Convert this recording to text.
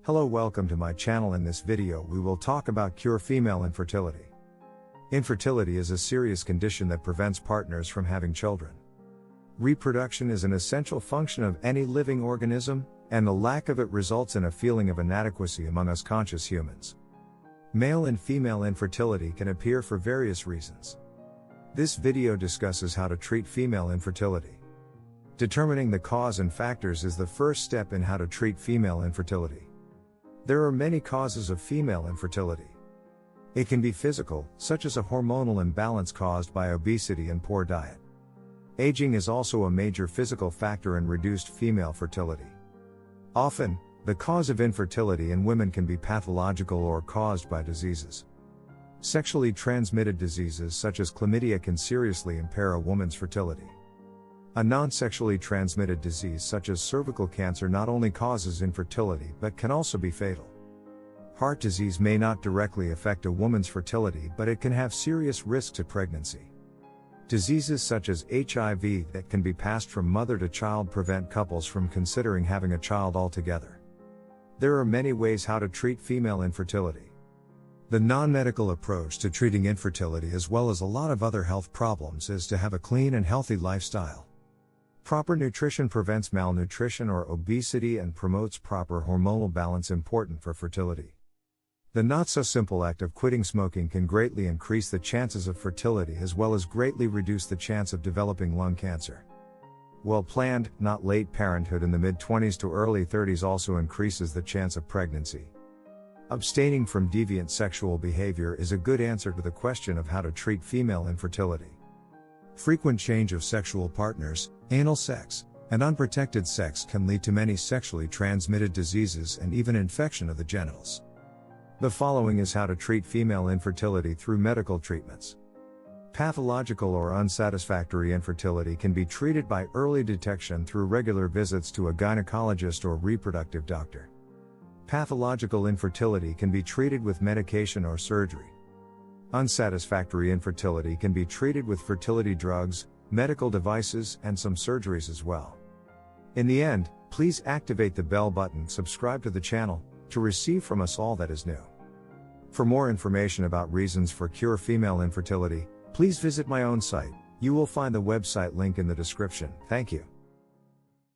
Hello, welcome to my channel. In this video we will talk about cure female infertility. Infertility is a serious condition that prevents partners from having children. Reproduction is an essential function of any living organism, and the lack of it results in a feeling of inadequacy among us conscious humans. Male and female infertility can appear for various reasons. This video discusses how to treat female infertility. Determining the cause and factors is the first step in how to treat female infertility. There are many causes of female infertility. It can be physical, such as a hormonal imbalance caused by obesity and poor diet. Aging is also a major physical factor in reduced female fertility. Often, the cause of infertility in women can be pathological or caused by diseases. Sexually transmitted diseases such as chlamydia can seriously impair a woman's fertility. A non-sexually transmitted disease such as cervical cancer not only causes infertility but can also be fatal. Heart disease may not directly affect a woman's fertility, but it can have serious risks to pregnancy. Diseases such as HIV that can be passed from mother to child prevent couples from considering having a child altogether. There are many ways how to treat female infertility. The non-medical approach to treating infertility as well as a lot of other health problems is to have a clean and healthy lifestyle. Proper nutrition prevents malnutrition or obesity and promotes proper hormonal balance, important for fertility. The not-so-simple act of quitting smoking can greatly increase the chances of fertility as well as greatly reduce the chance of developing lung cancer. Well-planned, not late parenthood in the mid-20s to early 30s also increases the chance of pregnancy. Abstaining from deviant sexual behavior is a good answer to the question of how to treat female infertility. Frequent change of sexual partners, anal sex, and unprotected sex can lead to many sexually transmitted diseases and even infection of the genitals. The following is how to treat female infertility through medical treatments. Pathological or unsatisfactory infertility can be treated by early detection through regular visits to a gynecologist or reproductive doctor. Pathological infertility can be treated with medication or surgery. Unsatisfactory infertility can be treated with fertility drugs, medical devices, and some surgeries as well. In the end, please activate the bell button, subscribe to the channel, to receive from us all that is new. For more information about reasons for cure female infertility, please visit my own site. You will find the website link in the description. Thank you.